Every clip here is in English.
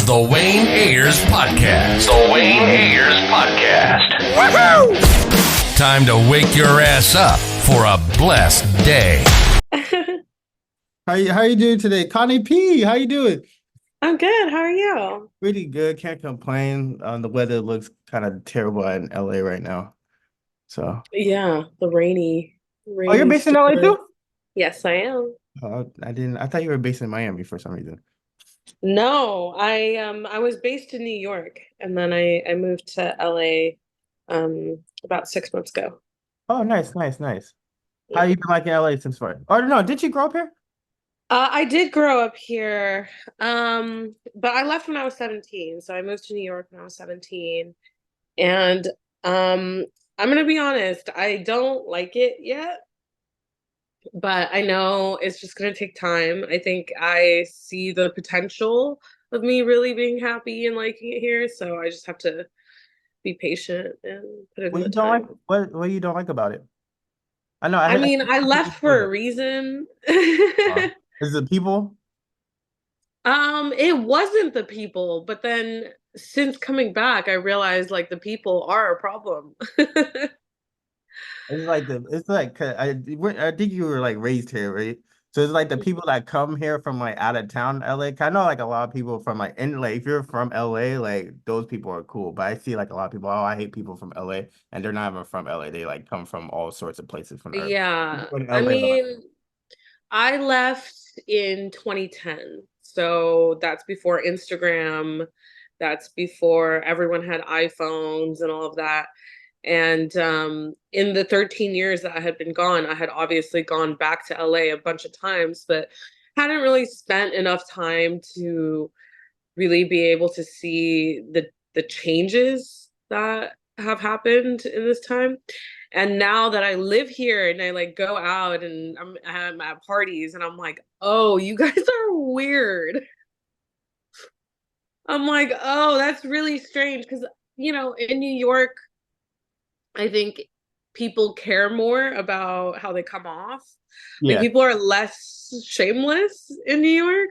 The Wayne Ayers Podcast. The Wayne Ayers Podcast. Woohoo! Time to wake your ass up for a blessed day. How you doing today? Connie P, how you doing? I'm good. How are you? Pretty good. Can't complain. The weather looks kind of terrible in LA right now. So Yeah, the rainy Oh, you're based in LA too? Yes, I am. I thought you were based in Miami for some reason. No, I was based in New York and then I moved to LA about 6 months ago. Oh, nice. How Yeah. you been liking LA since far? Oh no, did you grow up here? I did grow up here, but I left when I was 17. So I moved to New York when I was 17. And I'm gonna be honest, I don't like it yet, but I know it's just gonna take time. I think I see the potential of me really being happy and liking it here, so I just have to be patient and put in What the you don't like? time. What you don't like about it? I know. I mean, I I left for a reason. Is it people? It wasn't the people, but then since coming back, I realized like the people are a problem. It's like I think you were like raised here, right? So it's like the people that come here from like out of town, LA. 'Cause I know like a lot of people from like in like if you're from LA, like those people are cool. But I see like a lot of people, oh, I hate people from LA, and they're not even from LA. They like come from all sorts of places from Earth. Yeah, From I LA, mean, I left in 2010. So that's before Instagram. That's before everyone had iPhones and all of that. And in the 13 years that I had been gone, I had obviously gone back to LA a bunch of times, but hadn't really spent enough time to really be able to see the changes that have happened in this time. And now that I live here and I like go out and I'm at parties and I'm like, oh, you guys are weird. I'm like, oh, that's really strange because in New York, I think people care more about how they come off. Like yeah. people are less shameless in New York.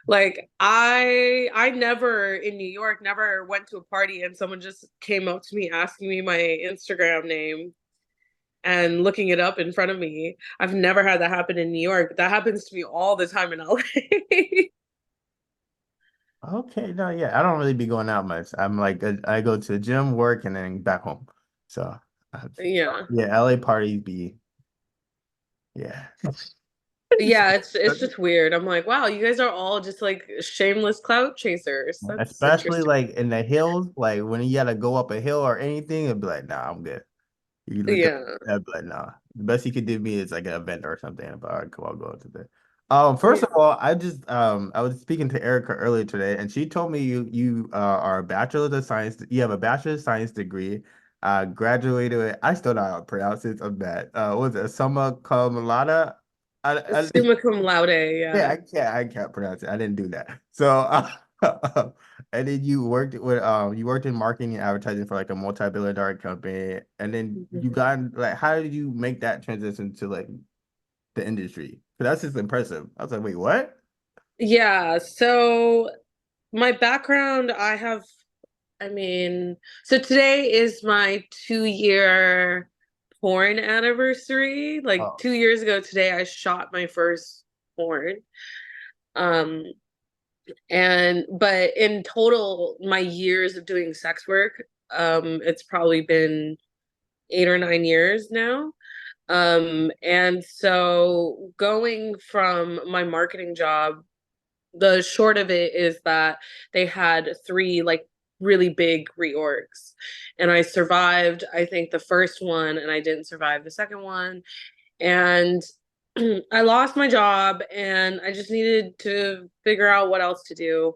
Like I never in New York never went to a party and someone just came up to me asking me my Instagram name and looking it up in front of me. I've never had that happen in New York, but that happens to me all the time in LA. Okay, no, yeah, I don't really be going out much. I'm like I go to the gym, work, and then back home. So Yeah. yeah, LA parties be yeah. Yeah, it's just weird. I'm like, wow, you guys are all just like shameless clout chasers. That's Especially interesting. like in the hills, like when you gotta go up a hill or anything, it'd be like, nah, I'm good. You look up, Yeah. I'd be like, nah. The best you could do me is like an event or something. But all right, cool, I'll go to that. First Yeah. of all, I was speaking to Erica earlier today, and she told me you are a bachelor of science. You have a bachelor of science degree. Graduated with, I still don't know how to pronounce it. I'm bad. Was it summa cum laude? Summa cum laude, Yeah, yeah. I can't pronounce it. I didn't do that. So, and then you worked in marketing and advertising for like a multi-billion-dollar company, and then you Mhm. got like, how did you make that transition to like the industry? 'Cause that's just impressive. I was like, wait, what? Yeah, so my background, I mean, so today is my 2-year porn anniversary. Like Oh, 2 years ago today, I shot my first porn. Um, but in total, my years of doing sex work, it's probably been 8 or 9 years now. And so going from my marketing job, the short of it is that they had three like really big reorgs. And I survived, I think, the first one, and I didn't survive the second one. And I lost my job and I just needed to figure out what else to do.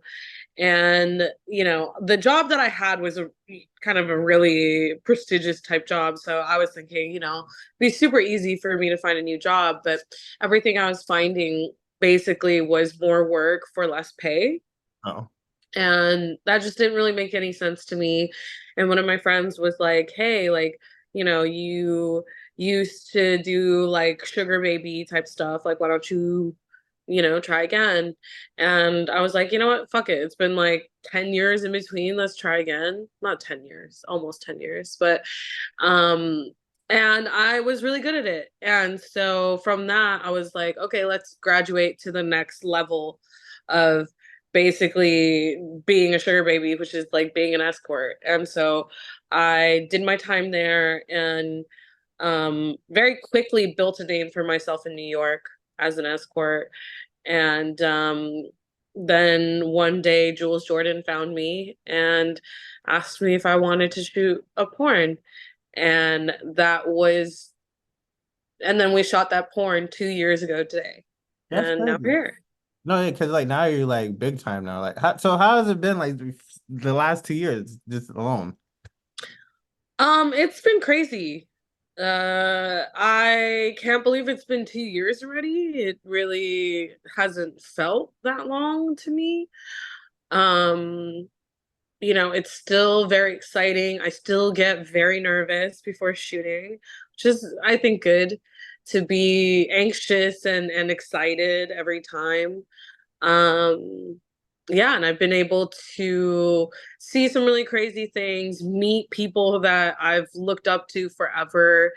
And, the job that I had was a kind of a really prestigious type job. So I was thinking, it'd be super easy for me to find a new job. But everything I was finding basically was more work for less pay. oh, And that just didn't really make any sense to me. And one of my friends was like, hey, like, you used to do like sugar baby type stuff. Like, why don't you try again. And I was like, you know what? Fuck it. It's been like 10 years in between. Let's try again. Not 10 years, almost 10 years. But, and I was really good at it. And so from that, I was like, okay, let's graduate to the next level of basically being a sugar baby, which is like being an escort. And so I did my time there and very quickly built a name for myself in New York as an escort. And then one day, Jules Jordan found me and asked me if I wanted to shoot a porn. And then we shot that porn 2 years ago today. That's And now we're crazy. here. No, because like now you're like big time now. Like, how has it been like the last 2 years just alone? It's been crazy. I can't believe it's been 2 years already. It really hasn't felt that long to me. Um, it's still very exciting. I still get very nervous before shooting, which is, I think, good to be anxious and excited every time. Um, yeah, and I've been able to see some really crazy things, meet people that I've looked up to forever.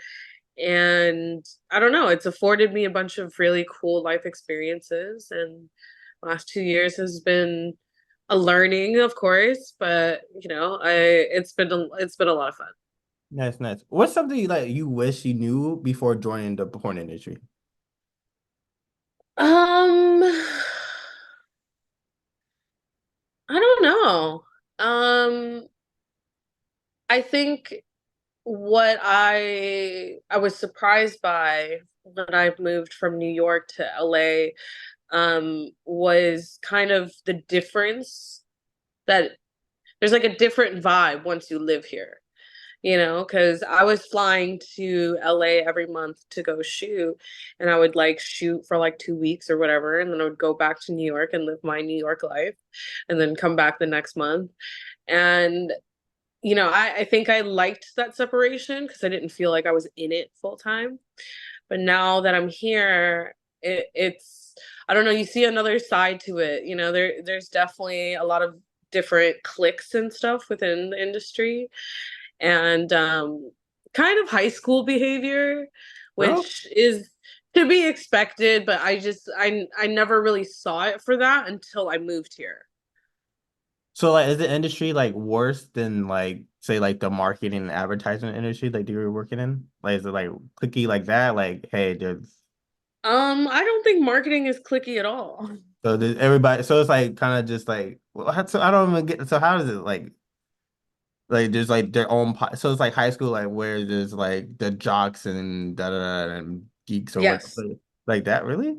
And I don't know, it's afforded me a bunch of really cool life experiences. And last 2 years has been a learning, of course, but it's been a lot of fun. Nice, nice. What's something like you wish you knew before joining the porn industry? Um, I don't know. I think what I was surprised by when I moved from New York to LA was kind of the difference that there's like a different vibe once you live here. Because I was flying to LA every month to go shoot, and I would like shoot for like 2 weeks or whatever, and then I would go back to New York and live my New York life, and then come back the next month. And I think I liked that separation because I didn't feel like I was in it full time. But now that I'm here, it's I don't know, you see another side to it. There's definitely a lot of different cliques and stuff within the industry, and kind of high school behavior, Well, which is to be expected, but I never really saw it for that until I moved here. so like is the industry like worse than like say like the marketing and advertising industry like you were working in? Like is it like clicky like that? Like, hey, there's I don't think marketing is clicky at all. so there's everybody so it's like kind of just like well, so I don't even get so how does it like there's like their own so it's like high school like where there's like the jocks and da da da and geeks or what Yes. like that really?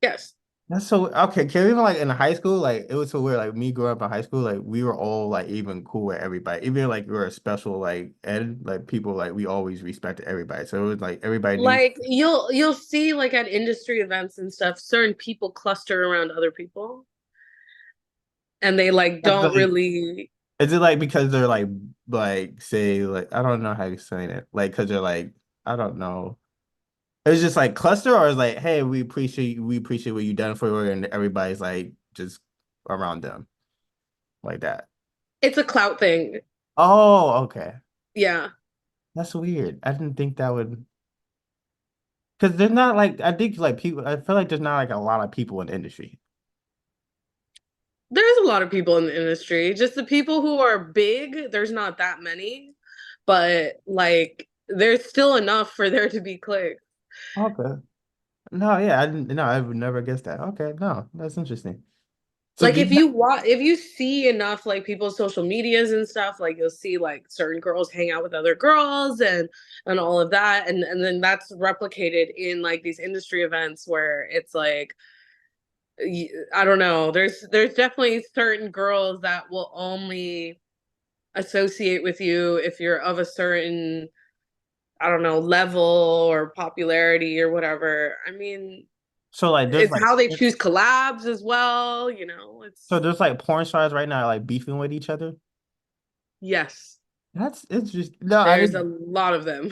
Yes. That's so okay. Can even like in high school, like it was so weird. Like me growing up in high school, like we were all like even cool with everybody. Even like we were a special like ed, like people like we always respected everybody. So it was like everybody knew. Like you'll see like at industry events and stuff, certain people cluster around other people and they like That's don't like, really. is it like because they're like say like I don't know how you say it. Like because they're like I don't know. It's just like cluster or it's like hey we appreciate what you done for her and everybody's like just around them like that. It's a clout thing. Oh, okay. Yeah. That's weird. I didn't think that would. Because there's not like I think like people I feel like there's not like a lot of people in the industry. There's a lot of people in the industry. Just the people who are big, there's not that many, but like there's still enough for there to be clicks. Okay. No, yeah, I didn't no, I would never guess that. Okay, no, that's interesting. So Like do you if you see enough like people's social medias and stuff, like you'll see like certain girls hang out with other girls and all of that, and then that's replicated in like these industry events where it's like I don't know, there's definitely certain girls that will only associate with you if you're of a certain, I don't know, level or popularity or whatever. I mean, so like there's it's like how they choose collabs as well, so it's there's like porn stars right now like beefing with each other? yes. It's just no, I There's a didn't lot of them.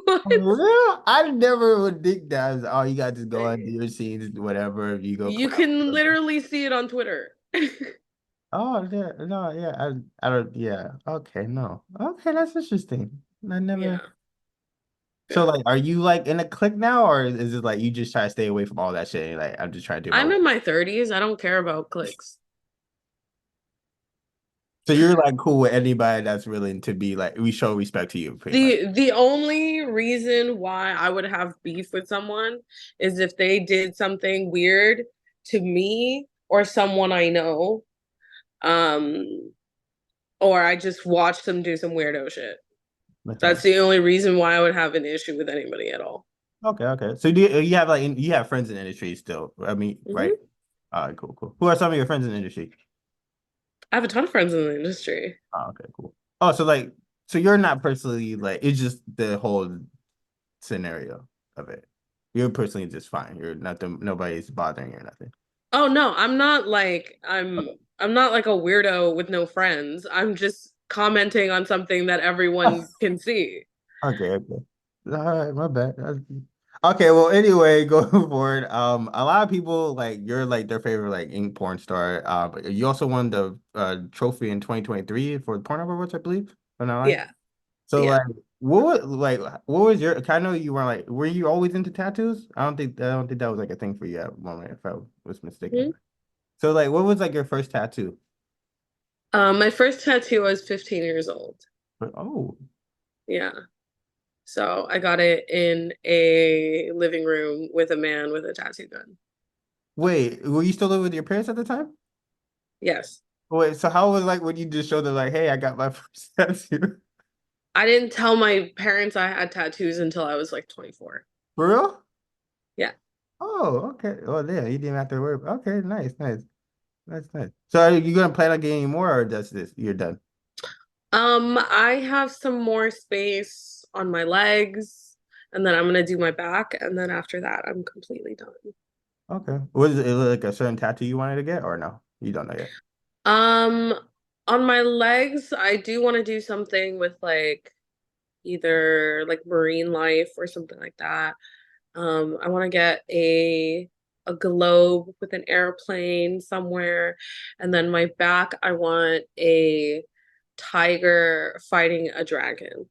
For real? I never would think that. Oh, you got to just go and do What? your scenes, whatever. You go You clown. can literally see it on Twitter. Oh, yeah, no, yeah, I don't, yeah. Okay, no. Okay, that's interesting. I never. Yeah, So, yeah. like, are you like in a clique now, or is it like you just try to stay away from all that shit? And you're like, I'm just trying to do my I'm work. in my 30s. I don't care about clicks. So you're like cool with anybody that's willing to be like, we show respect to you, pretty much. The only reason why I would have beef with someone is if they did something weird to me or someone I know. Um, or I just watched them do some weirdo shit. That's That's nice. the only reason why I would have an issue with anybody at all. Okay, okay. So do you have like you have friends in the industry still? I mean, right? Hmm. All right, cool, cool. Who are some of your friends in the industry? I have a ton of friends in the industry. Oh, okay, cool. Oh, so like, so you're not personally like it's just the whole scenario of it. You're personally just fine. You're nothing. Nobody's bothering you or nothing. Oh no, I'm not like I'm Okay. I'm not like a weirdo with no friends. I'm just commenting on something that everyone can see. Okay, okay. All right, my bad. Okay, well, anyway, going forward, a lot of people like you're like their favorite like ink porn star. But you also won the trophy in 2023 for Porn Awards, I believe. Or not like Yeah. so Yeah. like what was your? I know you weren't like were you always into tattoos? I don't think that was like a thing for you at one moment if I was mistaken. Mhm. So like, what was like your first tattoo? My first tattoo I was 15 years old. Oh, Yeah. So I got it in a living room with a man with a tattoo gun. wait, were you still living with your parents at the time? Yes. Wait, so how was like when you just showed them like, hey, I got my first tattoo? I didn't tell my parents I had tattoos until I was like 24. For real? Yeah. Oh, okay. Oh, yeah, you didn't have to worry. Okay, nice, nice. That's nice. So are you gonna plan on getting more or just this? You're done. I have some more space on my legs, and then I'm gonna do my back, and then after that, I'm completely done. Okay. Was it like a certain tattoo you wanted to get or no? You don't know yet. Um, on my legs, I do want to do something with like either like marine life or something like that. I want to get a globe with an airplane somewhere, and then my back, I want a tiger fighting a dragon.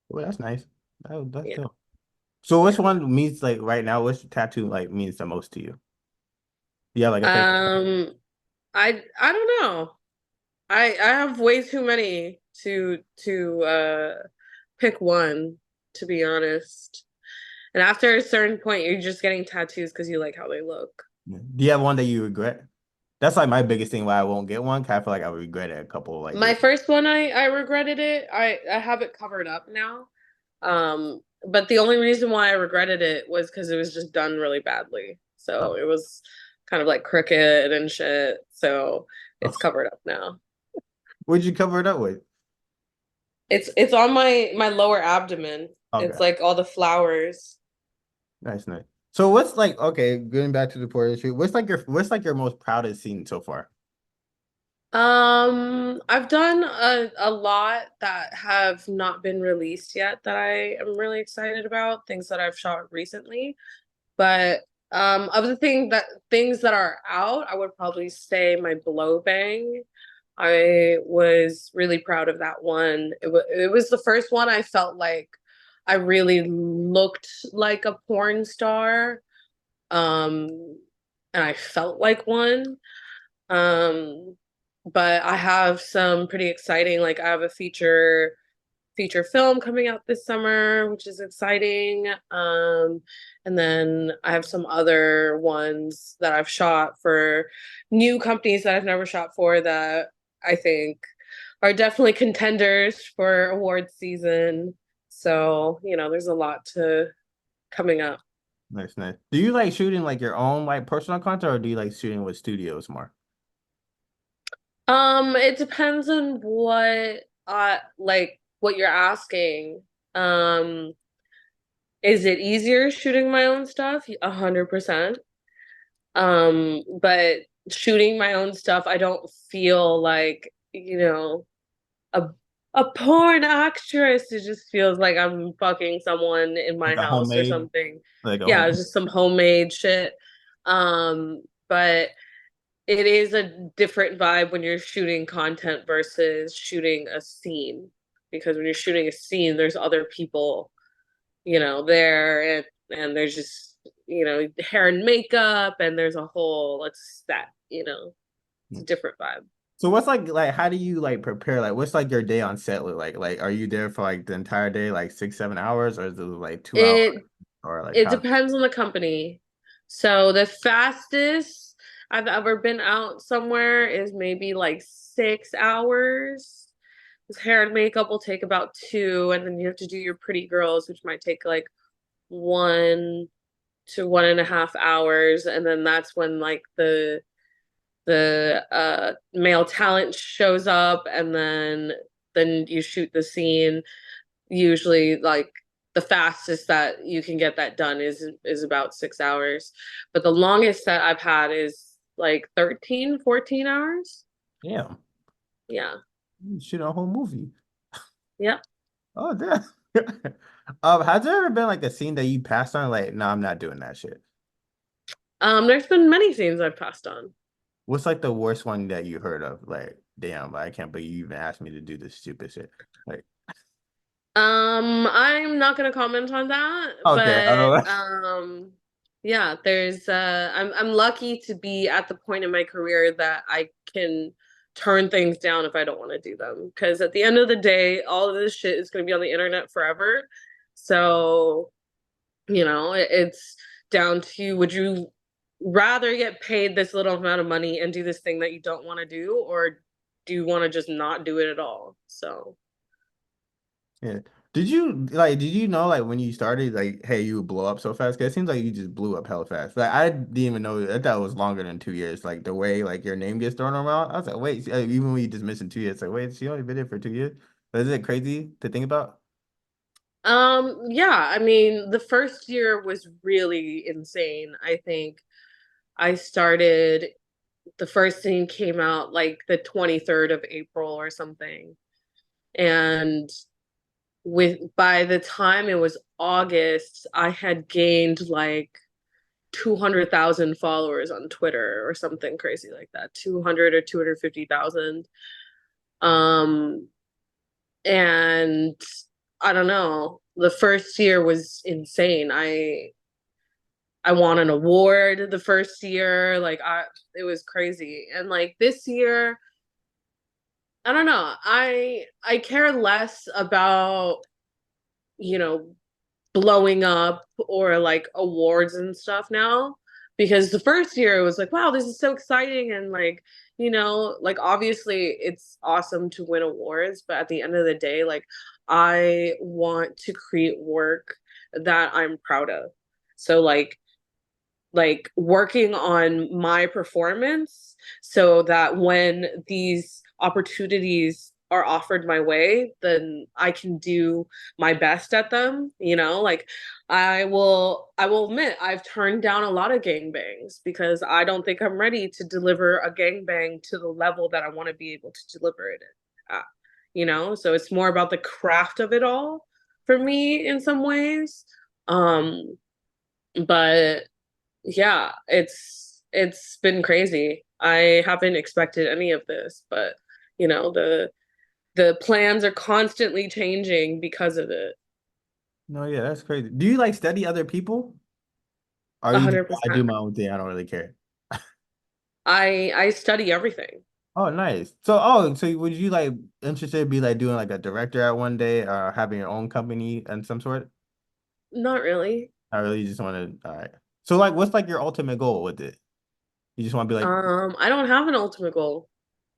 Well, that's nice. That's Yeah, dope. So which yeah. one means like right now, which tattoo like means the most to you? Yeah, like a favorite. Um, I don't know. I have way too many to pick one, to be honest. And after a certain point, you're just getting tattoos because you like how they look. Do you have one that you regret? That's like my biggest thing why I won't get one. 'Cause I feel like I would regret it a couple like My years. first one, I regretted it. I have it covered up now. But the only reason why I regretted it was because it was just done really badly. So Oh. it was kind of like crooked and shit. So it's covered up now. What'd you cover it up with? It's on my lower abdomen. Okay. It's like all the flowers. Nice, nice. So what's like okay, going back to the poetry, what's like your most proudest scene so far? I've done a lot that have not been released yet that I am really excited about, things that I've shot recently. But of the things that are out, I would probably say my blow bang. I was really proud of that one. It was the first one I felt like I really looked like a porn star. Um, and I felt like one. Um, but I have some pretty exciting, like I have a feature film coming out this summer, which is exciting. And then I have some other ones that I've shot for new companies that I've never shot for that I think are definitely contenders for awards season. So, there's a lot to coming up. Nice, nice. Do you like shooting like your own like personal content or do you like shooting with studios more? It depends on what you're asking. Um, is it easier shooting my own stuff? 100%. But shooting my own stuff, I don't feel like, a A porn actress. It just feels like I'm fucking someone in my Like a house or homemade, something. like a Yeah, home. it's just some homemade shit. But it is a different vibe when you're shooting content versus shooting a scene. Because when you're shooting a scene, there's other people, there, and there's just, hair and makeup, and there's a whole, it's that, it's a different vibe. So what's like how do you like prepare? Like what's like your day on set look like? Like are you there for like the entire day, like 6, 7 hours, or is it like 2 hours? It Or like it how depends on the company. So the fastest I've ever been out somewhere is maybe like 6 hours. Because hair and makeup will take about two, and then you have to do your pretty girls, which might take like 1 to 1.5 hours, and then that's when like the male talent shows up, and then you shoot the scene. Usually, like the fastest that you can get that done is about 6 hours, but the longest that I've had is like 13, 14 hours. damn, Yeah. you shoot a whole movie. Yep. Oh damn. Has there ever been like a scene that you passed on? Like, no, I'm not doing that shit. There's been many scenes I've passed on. What's like the worst one that you heard of? Like, damn, I can't believe you even asked me to do this stupid shit. Like, I'm not gonna comment on that, okay, but yeah, I'm lucky to be at the point in my career that I can turn things down if I don't want to do them. Because at the end of the day, all of this shit is gonna be on the internet forever. So, it's down to, would you rather get paid this little amount of money and do this thing that you don't want to do, or do you want to just not do it at all? So yeah. Did you know like when you started like hey you would blow up so fast? 'Cause it seems like you just blew up hella fast. Like I didn't even know. I thought it was longer than 2 years. Like the way like your name gets thrown around. I was like wait, even when you just missing 2 years, like wait, she only been there for 2 years. But is it crazy to think about? yeah, I mean, the first year was really insane. I think I started, the first thing came out like the 23rd of April or something. And by the time it was August, I had gained like 200,000 followers on Twitter or something crazy like that. 200 or 250,000. Um, and I don't know. The first year was insane. I won an award the first year. It was crazy. And like this year, I don't know. I care less about, you know, blowing up or like awards and stuff now, because the first year it was like, wow, this is so exciting, and like, like obviously it's awesome to win awards, but at the end of the day, like I want to create work that I'm proud of. So like working on my performance so that when these opportunities are offered my way, then I can do my best at them. Like I will admit I've turned down a lot of gangbangs because I don't think I'm ready to deliver a gangbang to the level that I want to be able to deliver it at. So it's more about the craft of it all for me in some ways. But yeah, it's been crazy. I haven't expected any of this, but the plans are constantly changing because of it. No, yeah, that's crazy. Do you like study other people? Or A you just hundred I do percent. my own thing. I don't really care. I study everything. Oh, nice. So would you like interested in be like doing like a director at one day or having your own company and some sort? Not really. I really just want to. All right. So like, what's like your ultimate goal with it? You just want to be like, I don't have an ultimate goal.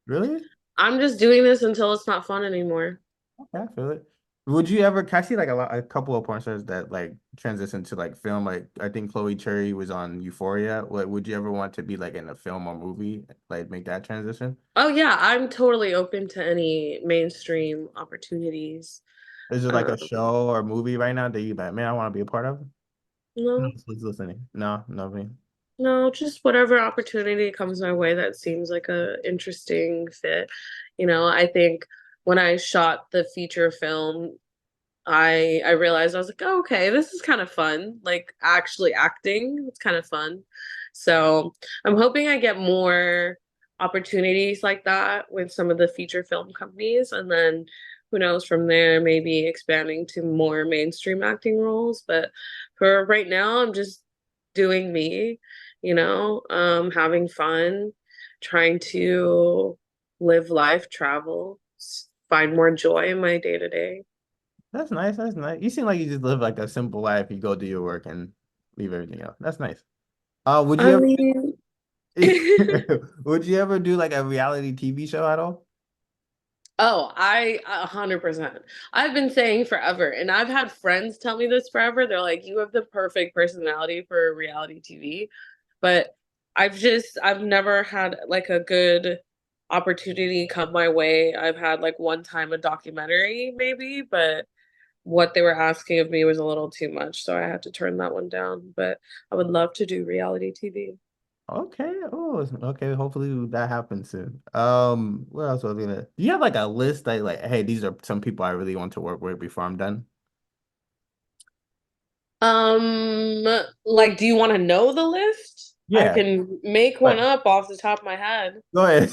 really? I'm just doing this until it's not fun anymore. Okay, I feel it. Would you ever? Can I see like a couple of porn stars that like transition to like film? Like I think Chloe Cherry was on Euphoria. Like, would you ever want to be like in a film or movie, like make that transition? Oh yeah, I'm totally open to any mainstream opportunities. Is it like a Um, show or movie right now that you like, man, I want to be a part of? No, no, who's listening? No, nothing. no, just whatever opportunity comes my way that seems like a interesting fit. I think when I shot the feature film, I realized I was like, oh, okay, this is kind of fun. Like actually acting, it's kind of fun. So I'm hoping I get more opportunities like that with some of the feature film companies, and then who knows from there, maybe expanding to more mainstream acting roles. But for right now, I'm just doing me, having fun, trying to live life, travel, find more joy in my day to day. That's nice. That's nice. You seem like you just live like a simple life. You go do your work and leave everything else. That's nice. Would I you mean, ever would you ever do like a reality TV show at all? oh, 100%. I've been saying forever, and I've had friends tell me this forever. They're like, you have the perfect personality for reality TV. But I've never had like a good opportunity come my way. I've had like one time a documentary maybe, but what they were asking of me was a little too much, so I had to turn that one down. But I would love to do reality TV. Okay. Oh, okay. Hopefully that happens soon. What else was I gonna? Do you have like a list that like, hey, these are some people I really want to work with before I'm done? Um, like, do you want to know the list? I Yeah. can make one But up off the top of my head. go ahead.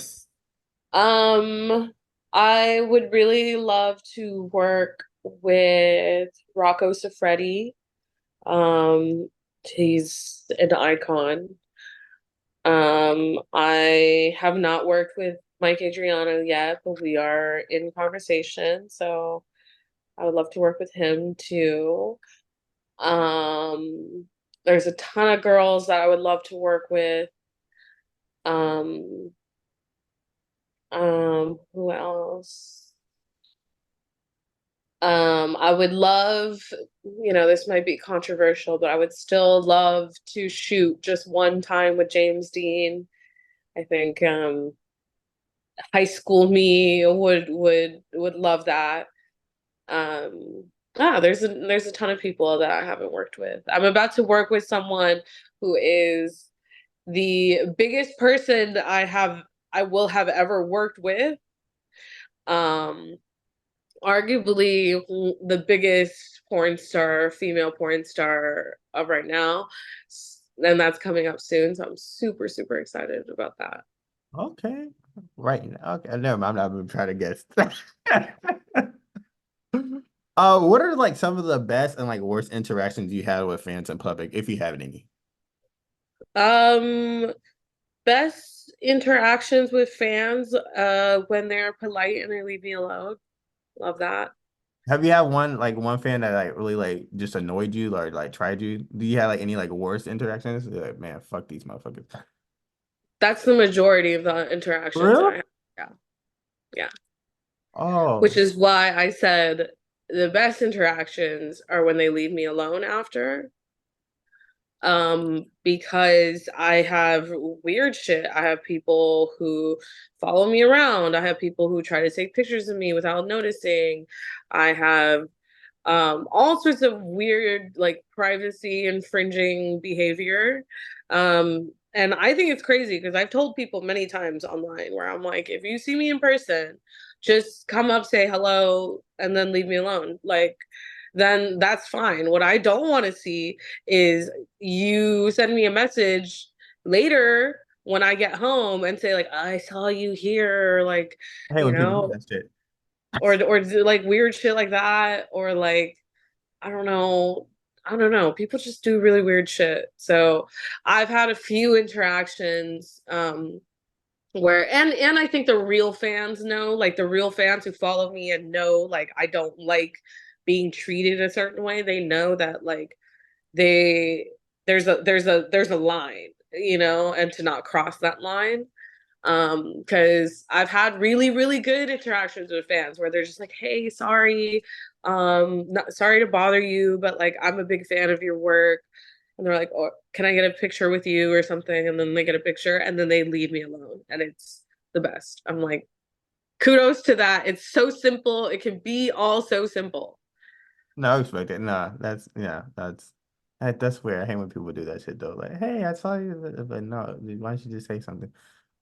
Um, I would really love to work with Rocco Siffredi. He's an icon. I have not worked with Mike Adriano yet, but we are in conversation, so I would love to work with him too. Um, there's a ton of girls that I would love to work with. Um, who else? I would love, this might be controversial, but I would still love to shoot just one time with James Dean. I think high school me would love that. There's a ton of people that I haven't worked with. I'm about to work with someone who is the biggest person I will have ever worked with. Um, Arguably the biggest porn star, female porn star of right now. And that's coming up soon. So I'm super, super excited about that. Okay. Right now. Okay. Never mind. I'm not even trying to guess. What are like some of the best and like worst interactions you had with fans in public, if you have any? Um, Best interactions with fans, when they're polite and they leave me alone. Love that. Have you had one fan that like really like just annoyed you or like tried you? Do you have like any like worst interactions? You're like, man, fuck these motherfuckers. That's the majority of the For interactions that I real? have. Yeah. Yeah. Which Oh, is why I said the best interactions are when they leave me alone after. Because I have weird shit. I have people who follow me around. I have people who try to take pictures of me without noticing. I have all sorts of weird, like privacy infringing behavior. And I think it's crazy because I've told people many times online where I'm like, if you see me in person, just come up, say hello, and then leave me alone. Like, then that's fine. What I don't want to see is you send me a message later when I get home and say like I saw you here, or like, I hate you when people do know, that shit. or do, like weird shit like that, or like I don't know. I don't know. People just do really weird shit. So I've had a few interactions where and I think the real fans know, like the real fans who follow me and know like I don't like being treated a certain way, they know that like they there's a line, and to not cross that line. Because I've had really, really good interactions with fans where they're just like, hey, sorry, not sorry to bother you, but like I'm a big fan of your work. And they're like, oh, can I get a picture with you or something? And then they get a picture and then they leave me alone. And it's the best. I'm like, kudos to that. It's so simple. It can be all so simple. No, I expect it. No, that's yeah, that's weird. I hate when people do that shit though. Like, hey, I saw you, but no, why don't you just say something?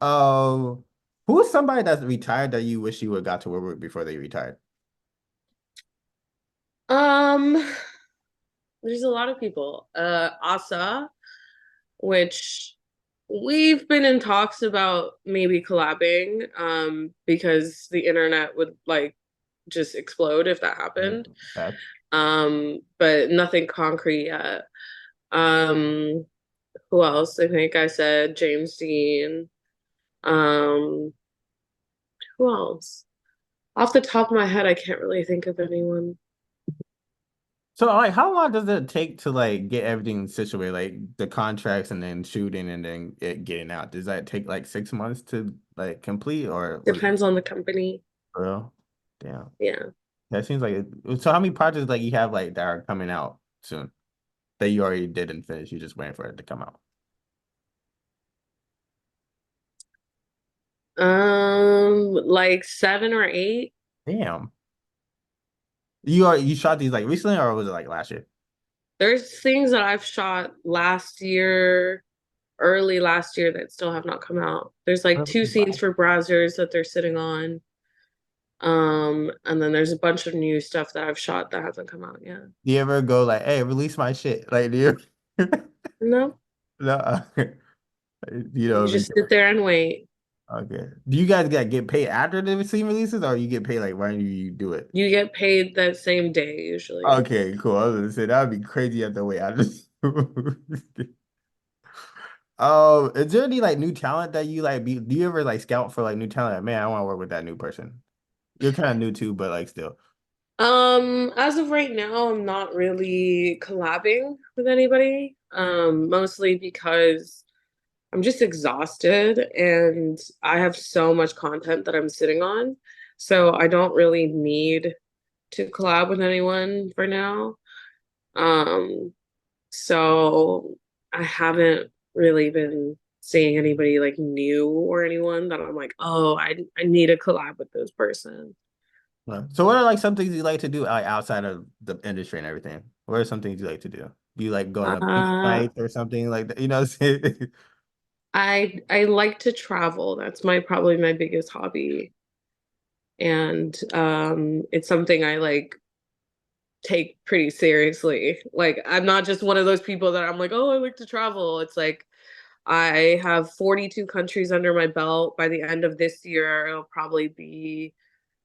Oh. Who's somebody that's retired that you wish you would have got to work with before they retired? Um, there's a lot of people. Asa, which we've been in talks about maybe collabing, because the internet would like just explode if that happened. That But nothing concrete yet. Um, who else? I think I said James Dean. Um, who else? Off the top of my head, I can't really think of anyone. So like how long does it take to like get everything situated, like the contracts and then shooting and then it getting out? Does that take like 6 months to like complete or was Depends on the company. real? Damn. Yeah. That seems like so how many projects like you have like that are coming out soon that you already did and finished? You're just waiting for it to come out. Like 7 or 8. Damn. You shot these like recently or was it like last year? There's things that I've shot last year, early last year that still have not come out. There's like 2 scenes for browsers that they're sitting on. And then there's a bunch of new stuff that I've shot that hasn't come out yet. Do you ever go like, hey, release my shit? Like, do you? No, No. You you know, just sit there and wait. okay. Do you guys get paid after the scene releases, or you get paid like when you do it? You get paid that same day usually. Okay, cool. I was gonna say that would be crazy. You have to wait after. Is there any like new talent that you like? Do you ever like scout for like new talent? Like, man, I want to work with that new person. You're kind of new too, but like still. As of right now, I'm not really collabing with anybody. Mostly because I'm just exhausted and I have so much content that I'm sitting on. So I don't really need to collab with anyone for now. Um, so I haven't really been seeing anybody like new or anyone that I'm like, oh, I need to collab with this person. Yeah. So what are like some things you like to do like outside of the industry and everything? What are some things you like to do? Do you like going to beach Uh, nights or something like that? You know what I'm saying? I like to travel. That's my probably my biggest hobby. And it's something I like take pretty seriously. Like I'm not just one of those people that I'm like, oh, I like to travel. It's like I have 42 countries under my belt. By the end of this year, it'll probably be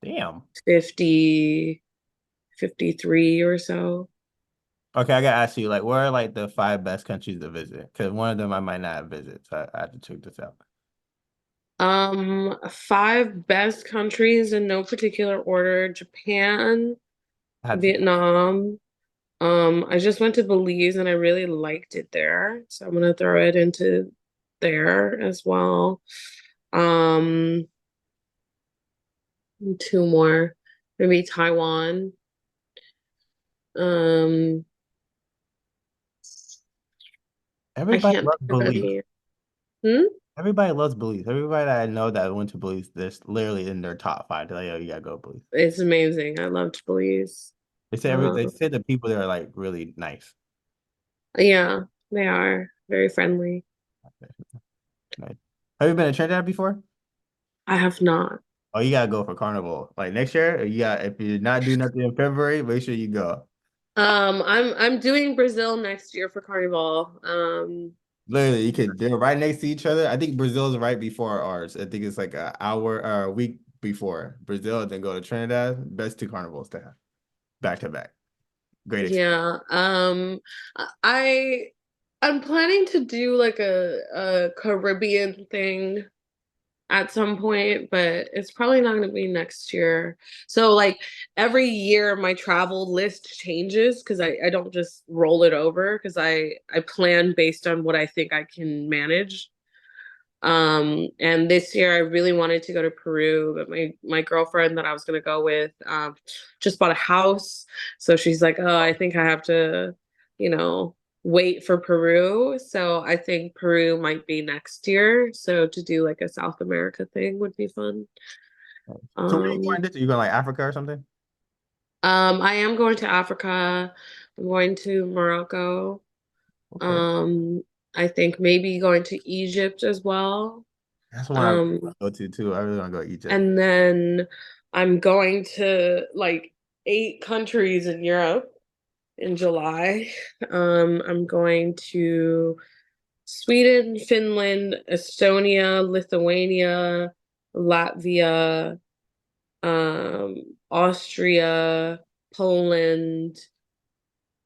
Damn. 50, 53 or so. Okay, I gotta ask you, like, what are like the 5 best countries to visit? Because one of them I might not visit, so I have to check this out. 5 best countries in no particular order: Japan, I have to, Vietnam. I just went to Belize and I really liked it there, so I'm gonna throw it into there as well. Um, 2 more, maybe Taiwan. Um, I everybody can't loves think of Belize. any. Hmm? Everybody loves Belize. Everybody that I know that went to Belize, this literally in their top 5. They're like, oh, you gotta go to Belize. It's amazing. I loved Belize. They Um, say the people there are like really nice. yeah, they are very friendly. Nice. Have you been to Trinidad before? I have not. Oh, you gotta go for Carnival. Like next year, you got if you're not doing nothing in February, make sure you go. I'm doing Brazil next year for Carnival. Literally, they're right next to each other. I think Brazil's right before ours. I think it's like an hour or a week before Brazil, then go to Trinidad. Best 2 carnivals to have back to back. Great experience. Yeah. I I'm planning to do like a Caribbean thing at some point, but it's probably not going to be next year. So like every year my travel list changes because I don't just roll it over because I plan based on what I think I can manage. And this year I really wanted to go to Peru, but my girlfriend that I was gonna go with just bought a house. So she's like, "Oh, I think I have to, you know, wait for Peru." So I think Peru might be next year. So to do like a South America thing would be fun. So where are you going Um, to? You going like Africa or something? I am going to Africa. I'm going to Morocco. Okay. Um, I think maybe going to Egypt as well. That's one I really Um, want to go to too. I really want to go Egypt. and then I'm going to like 8 countries in Europe in July. I'm going to Sweden, Finland, Estonia, Lithuania, Latvia, Austria, Poland,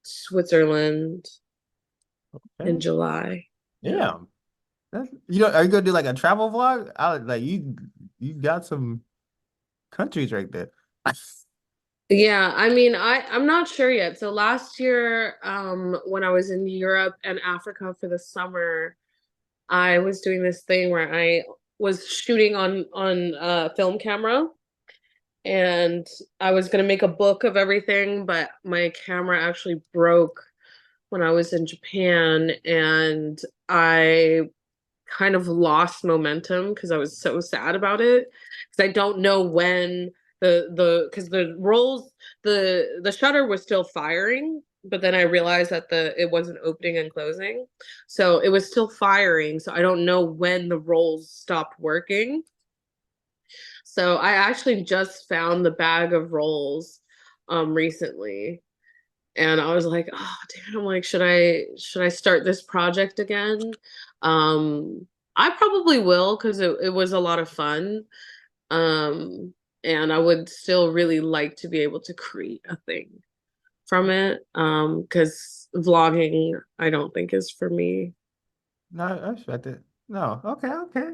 Switzerland in Okay. July. Yeah. Yeah. Are you gonna do like a travel vlog? Like you got some countries right there. Yeah, I mean, I'm not sure yet. So last year, when I was in Europe and Africa for the summer, I was doing this thing where I was shooting on film camera, and I was gonna make a book of everything, but my camera actually broke when I was in Japan, and I kind of lost momentum because I was so sad about it, because I don't know when the because the rolls the shutter was still firing, but then I realized that it wasn't opening and closing, so it was still firing, so I don't know when the rolls stopped working. So I actually just found the bag of rolls recently, and I was like, oh damn, like should I start this project again? Um I probably will, because it was a lot of fun. Um and I would still really like to be able to create a thing from it. Because vlogging I don't think is for me. No, I respect it. No, okay.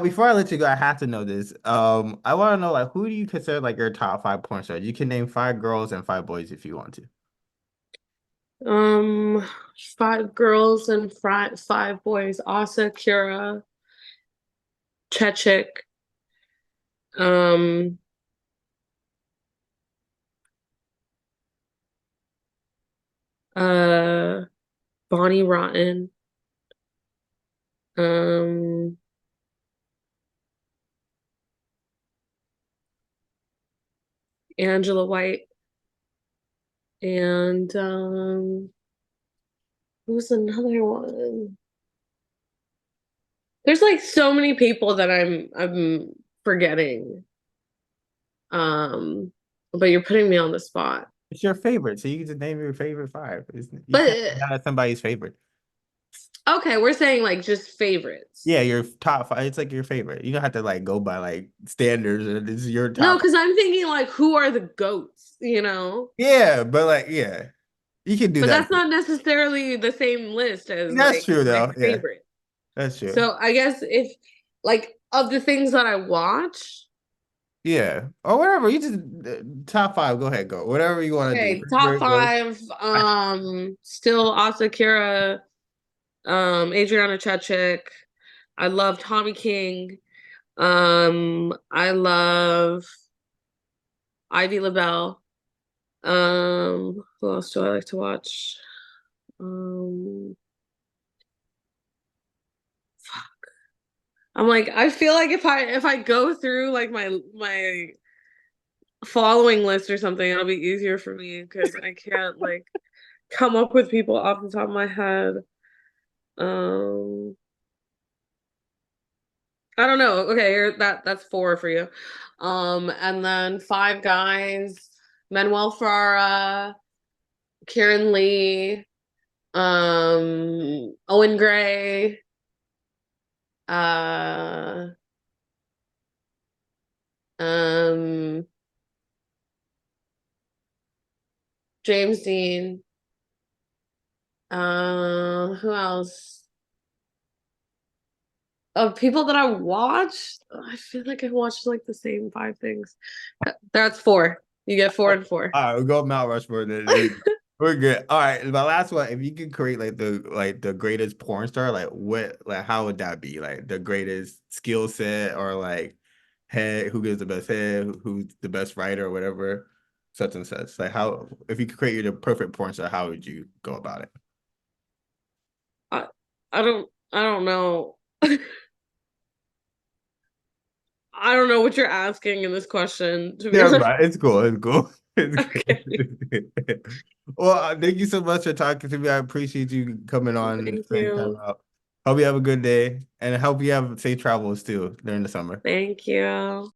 Before I let you go, I have to know this. I want to know like who do you consider like your top five porn stars? You can name 5 girls and 5 boys if you want to. Um 5 girls and 5 boys: Asa, Kira, Chechik, um uh Bonnie Rotten, um Angela White, and who's another one? There's like so many people that I'm forgetting. Um, but you're putting me on the spot. It's your favorite, so you can just name your favorite 5. You But can't say not somebody's favorite. okay, we're saying like just favorites. Yeah, your top 5. It's like your favorite. You don't have to like go by like standards. This is your No, top. because I'm thinking like who are the goats, you know? Yeah, but like yeah, you can do But that that's too. not necessarily the same list as That's like true my though. Yeah, favorite. that's true. So I guess if like of the things that I watch, Yeah, or whatever. You just top 5. Go ahead, go. Whatever you want to do. okay, top Go. 5, still Asakura, Adriana Chechik. I love Tommy King. I love Ivy LaBelle. Who else do I like to watch? Um, I'm like, I feel like if I go through like my following list or something, it'll be easier for me because I can't like come up with people off the top of my head. Um, I don't know. Okay, that's 4 for you. And then 5 guys: Manuel Ferrara, Karen Lee, Owen Gray, uh, um, James Dean. Who else? Of people that I watched, I feel like I watched like the same 5 things. That's 4. You get 4 and 4. All right, we'll go Mount Rushmore. Then we're good. All right, my last one. If you could create like the greatest porn star, like what, like how would that be? Like the greatest skill set, or like head, who gives the best head, who's the best writer, or whatever, such and such. Like how, if you could create the perfect porn star, how would you go about it? I, I don't know. I don't know what you're asking in this question, to be Yeah, honest. right. It's cool. It's cool. It's Okay. Well, thank you so much for talking to me. I appreciate you coming on and Thank spending time you. out. Hope you have a good day, and I hope you have safe travels too during the summer. Thank you.